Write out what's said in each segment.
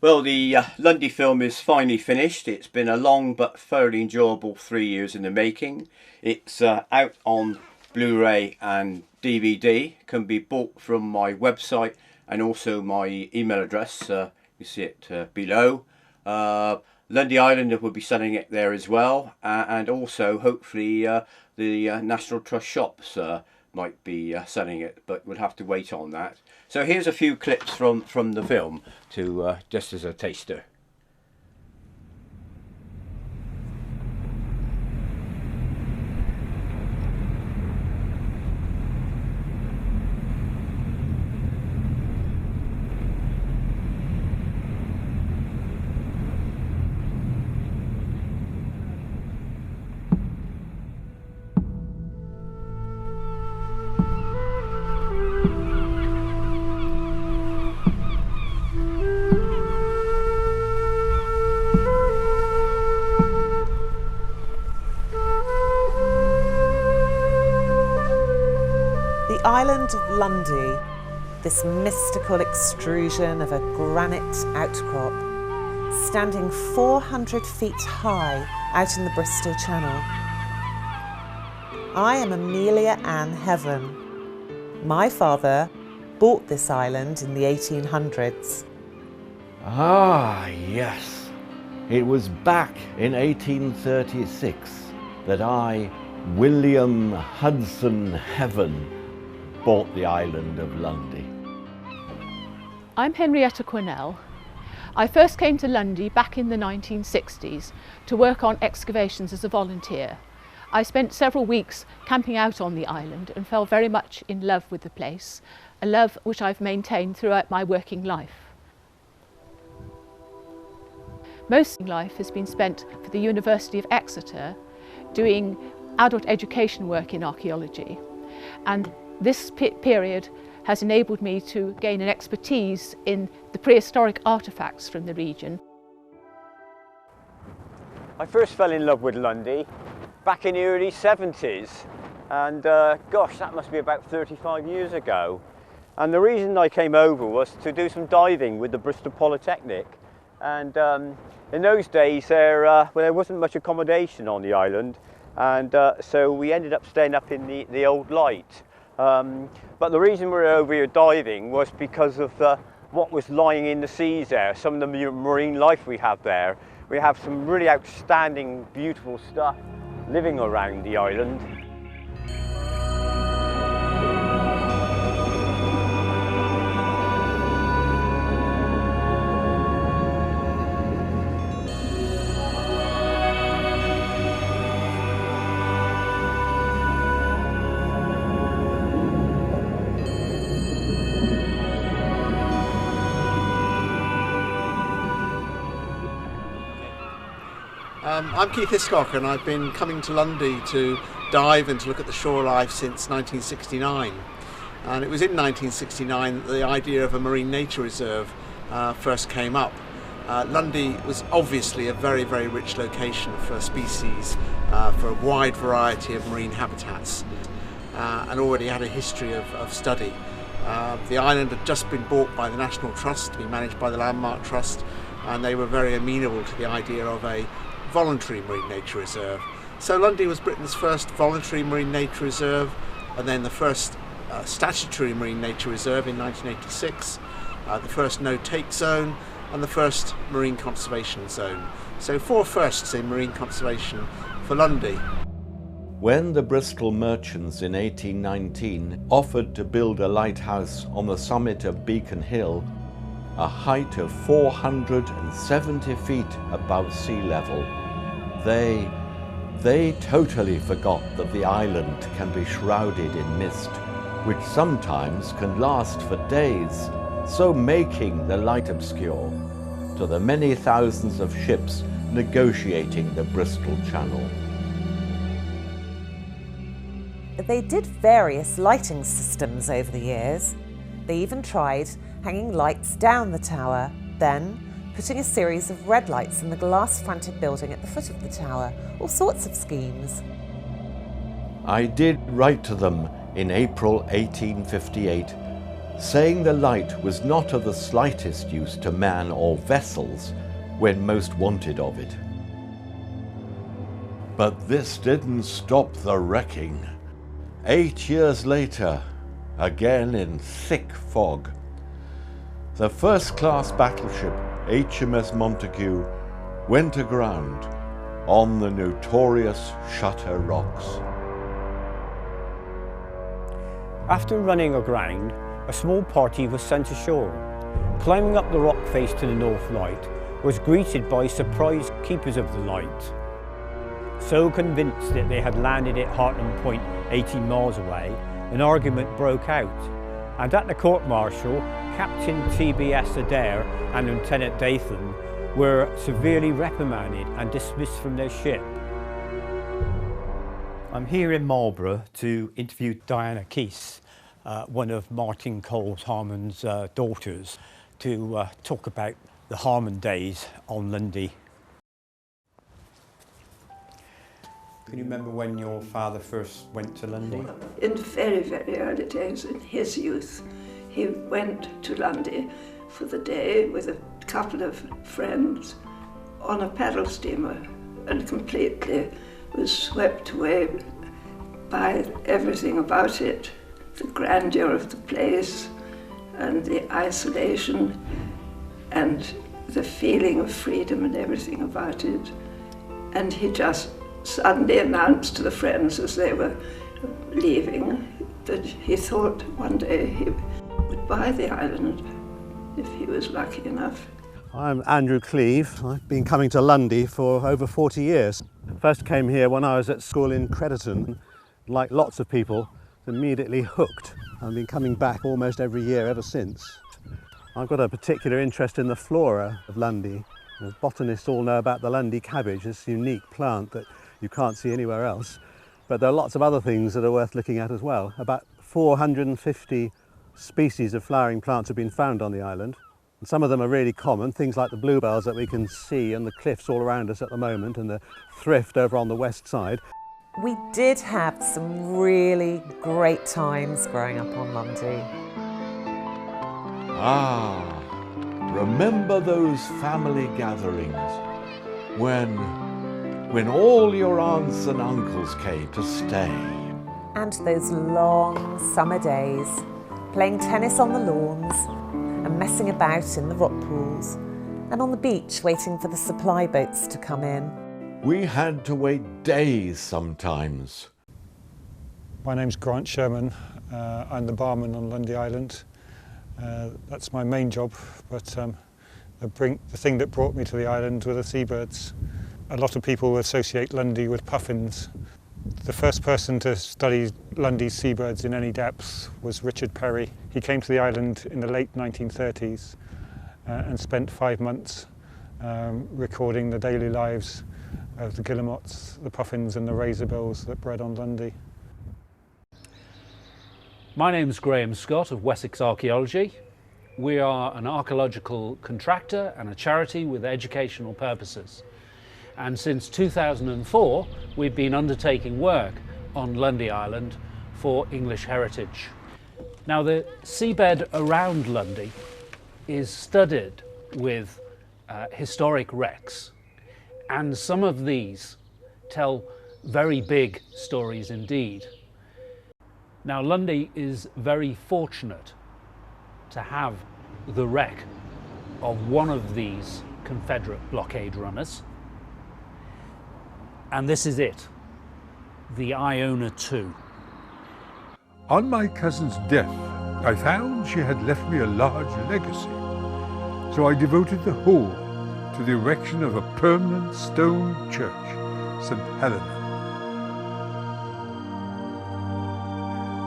Well, the Lundy film is finally finished. It's been a long but thoroughly enjoyable 3 years in the making. It's out on Blu-ray and DVD. Can be bought from my website and also my email address. You see it below. Lundy Island will be selling it there as well, and also hopefully the National Trust shops might be selling it, but we'll have to wait on that. So here's a few clips from the film to just as a taster. The island of Lundy, this mystical extrusion of a granite outcrop, standing 400 feet high out in the Bristol Channel. I am Amelia Ann Heaven. My father bought this island in the 1800s. Ah, yes. It was back in 1836 that I, William Hudson Heaven, bought the island of Lundy. I'm Henrietta Quinnell. I first came to Lundy back in the 1960s to work on excavations as a volunteer. I spent several weeks camping out on the island and fell very much in love with the place, a love which I've maintained throughout my working life. Most of my life has been spent for the University of Exeter doing adult education work in archaeology, and this period has enabled me to gain an expertise in the prehistoric artefacts from the region. I first fell in love with Lundy back in the early 70s, and gosh, that must be about 35 years ago. And the reason I came over was to do some diving with the Bristol Polytechnic. And in those days there wasn't much accommodation on the island, and so we ended up staying up in the old light. But the reason we were over here diving was because of what was lying in the seas there, some of the marine life we have there. We have some really outstanding, beautiful stuff living around the island. I'm Keith Hiscock, and I've been coming to Lundy to dive and to look at the shore life since 1969. And it was in 1969 that the idea of a marine nature reserve first came up. Lundy was obviously a very, very rich location for species, for a wide variety of marine habitats, and already had a history of study. The island had just been bought by the National Trust to be managed by the Landmark Trust, and they were very amenable to the idea of a voluntary marine nature reserve. So Lundy was Britain's first voluntary marine nature reserve, and then the first statutory marine nature reserve in 1986, the first no-take zone, and the first marine conservation zone. So 4 firsts in marine conservation for Lundy. When the Bristol merchants in 1819 offered to build a lighthouse on the summit of Beacon Hill, a height of 470 feet above sea level, they totally forgot that the island can be shrouded in mist, which sometimes can last for days, so making the light obscure to the many thousands of ships negotiating the Bristol Channel. They did various lighting systems over the years. They even tried hanging lights down the tower, then putting a series of red lights in the glass-fronted building at the foot of the tower. All sorts of schemes. I did write to them in April 1858, saying the light was not of the slightest use to man or vessels when most wanted of it. But this didn't stop the wrecking. 8 years later, again in thick fog, the first-class battleship HMS Montague went aground on the notorious Shutter Rocks. After running aground, a small party was sent ashore. Climbing up the rock face to the North Light, was greeted by surprised keepers of the light. So convinced that they had landed at Hartland Point 18 miles away, an argument broke out, and at the court-martial, Captain TBS Adair and Lieutenant Dathan were severely reprimanded and dismissed from their ship. I'm here in Marlborough to interview Diana Keese, one of Martin Coles Harmon's daughters, to talk about the Harmon days on Lundy. Can you remember when your father first went to Lundy? In very, very early days, in his youth, he went to Lundy for the day with a couple of friends on a paddle steamer and completely was swept away by everything about it, the grandeur of the place and the isolation and the feeling of freedom and everything about it. And he just suddenly announced to the friends as they were leaving that he thought one day he would buy the island if he was lucky enough. I'm Andrew Cleave. I've been coming to Lundy for over 40 years. First came here when I was at school in Crediton. Like lots of people, immediately hooked. I've been coming back almost every year ever since. I've got a particular interest in the flora of Lundy. As botanists all know about the Lundy cabbage, this unique plant that you can't see anywhere else. But there are lots of other things that are worth looking at as well. About 450 species of flowering plants have been found on the island. And some of them are really common, things like the bluebells that we can see on the cliffs all around us at the moment and the thrift over on the west side. We did have some really great times growing up on Lundy. Ah, remember those family gatherings when all your aunts and uncles came to stay. And those long summer days, playing tennis on the lawns and messing about in the rock pools and on the beach waiting for the supply boats to come in. We had to wait days sometimes. My name's Grant Sherman. I'm the barman on Lundy Island. That's my main job, but the thing that brought me to the island were the seabirds. A lot of people associate Lundy with puffins. The first person to study Lundy's seabirds in any depth was Richard Perry. He came to the island in the late 1930s and spent 5 months recording the daily lives of the guillemots, the puffins and the razorbills that bred on Lundy. My name's Graham Scott of Wessex Archaeology. We are an archaeological contractor and a charity with educational purposes. And since 2004, we've been undertaking work on Lundy Island for English heritage. Now, the seabed around Lundy is studded with historic wrecks, and some of these tell very big stories indeed. Now, Lundy is very fortunate to have the wreck of one of these Confederate blockade runners. And this is it, the Iona II. On my cousin's death, I found she had left me a large legacy. So I devoted the whole to the erection of a permanent stone church, St. Helena.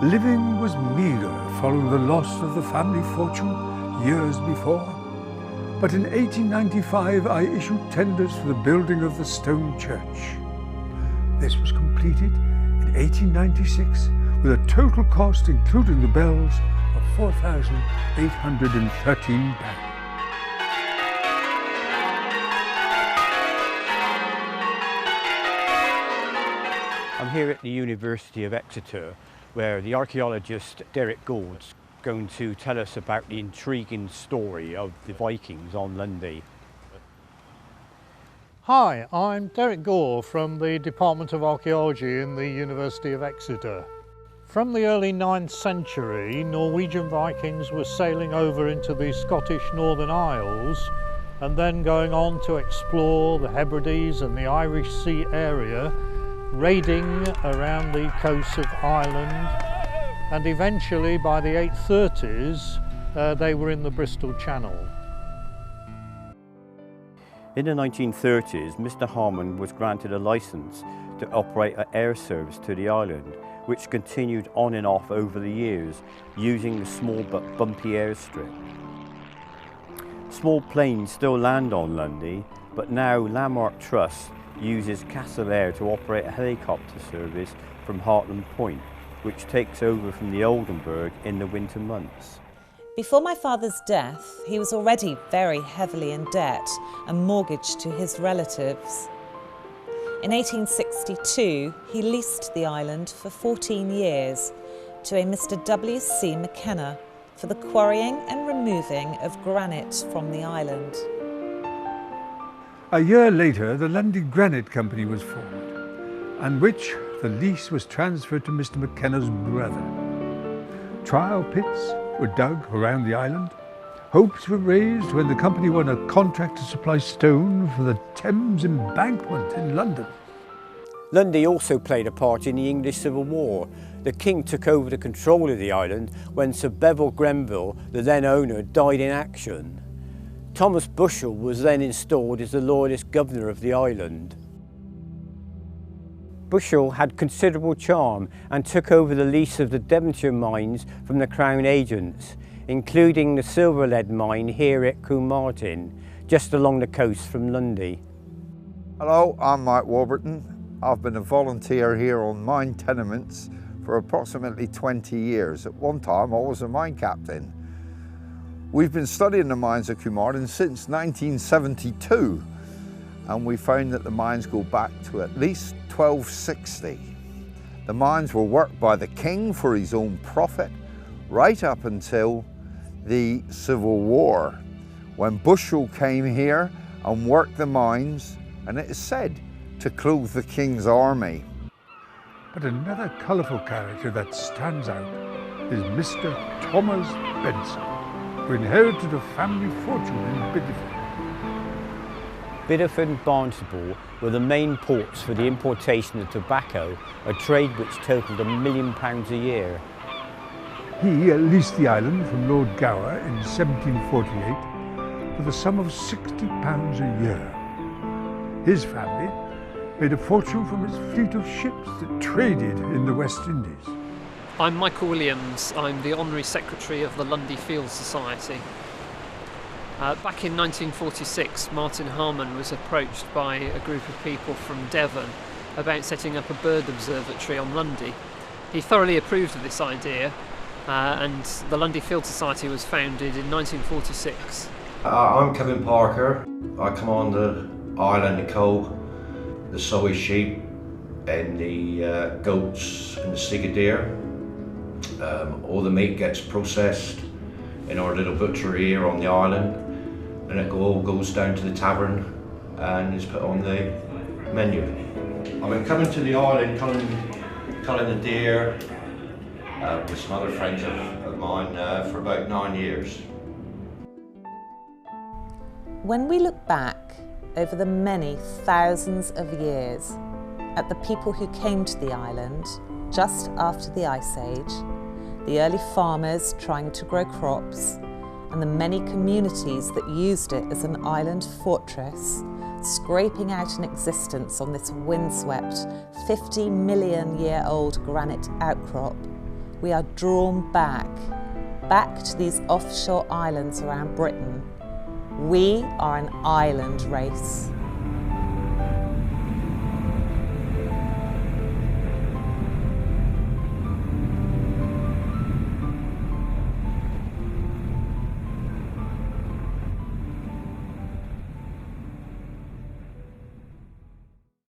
Living was meagre following the loss of the family fortune years before. But in 1895, I issued tenders for the building of the stone church. This was completed in 1896 with a total cost, including the bells, of £4,813. I'm here at the University of Exeter, where the archaeologist Derek Gould going to tell us about the intriguing story of the Vikings on Lundy. Hi, I'm Derek Gore from the Department of Archaeology in the University of Exeter. From the early 9th century, Norwegian Vikings were sailing over into the Scottish Northern Isles and then going on to explore the Hebrides and the Irish Sea area, raiding around the coasts of Ireland, and eventually by the 830s they were in the Bristol Channel. In the 1930s, Mr. Harmon was granted a licence to operate an air service to the island, which continued on and off over the years, using the small but bumpy airstrip. Small planes still land on Lundy, but now Landmark Trust uses Castle Air to operate a helicopter service from Hartland Point, which takes over from the Oldenburg in the winter months. Before my father's death, he was already very heavily in debt and mortgaged to his relatives. In 1862, he leased the island for 14 years to a Mr. W.C. McKenna for the quarrying and removing of granite from the island. A year later, the Lundy Granite Company was formed, and which the lease was transferred to Mr. McKenna's brother. Trial pits were dug around the island. Hopes were raised when the company won a contract to supply stone for the Thames Embankment in London. Lundy also played a part in the English Civil War. The King took over the control of the island when Sir Bevil Grenville, the then owner, died in action. Thomas Bushell was then installed as the loyalist governor of the island. Bushell had considerable charm and took over the lease of the Devonshire mines from the Crown agents, including the silver lead mine here at Combe Martin, just along the coast from Lundy. Hello, I'm Mike Warburton. I've been a volunteer here on mine tenements for approximately 20 years. At one time I was a mine captain. We've been studying the mines of Combe Martin since 1972, and we found that the mines go back to at least 1260. The mines were worked by the King for his own profit right up until the Civil War, when Bushell came here and worked the mines, and it is said to clothe the King's army. But another colourful character that stands out is Mr. Thomas Benson, who inherited a family fortune in Bideford. Bideford and Barnstaple were the main ports for the importation of tobacco, a trade which totalled £1 million a year. He leased the island from Lord Gower in 1748 for the sum of £60 a year. His family made a fortune from his fleet of ships that traded in the West Indies. I'm Michael Williams. I'm the Honorary Secretary of the Lundy Field Society. Back in 1946, Martin Harmon was approached by a group of people from Devon about setting up a bird observatory on Lundy. He thoroughly approved of this idea, and the Lundy Field Society was founded in 1946. I'm Kevin Parker. I come on the island to cull the soy sheep and the goats and the siga deer. All the meat gets processed in our little butchery here on the island, and it all goes down to the tavern and is put on the menu. I've been coming to the island culling the deer with some other friends of mine for about 9 years. When we look back over the many thousands of years at the people who came to the island just after the Ice Age, the early farmers trying to grow crops, and the many communities that used it as an island fortress, scraping out an existence on this windswept 50 million year old granite outcrop, we are drawn back to these offshore islands around Britain. We are an island race.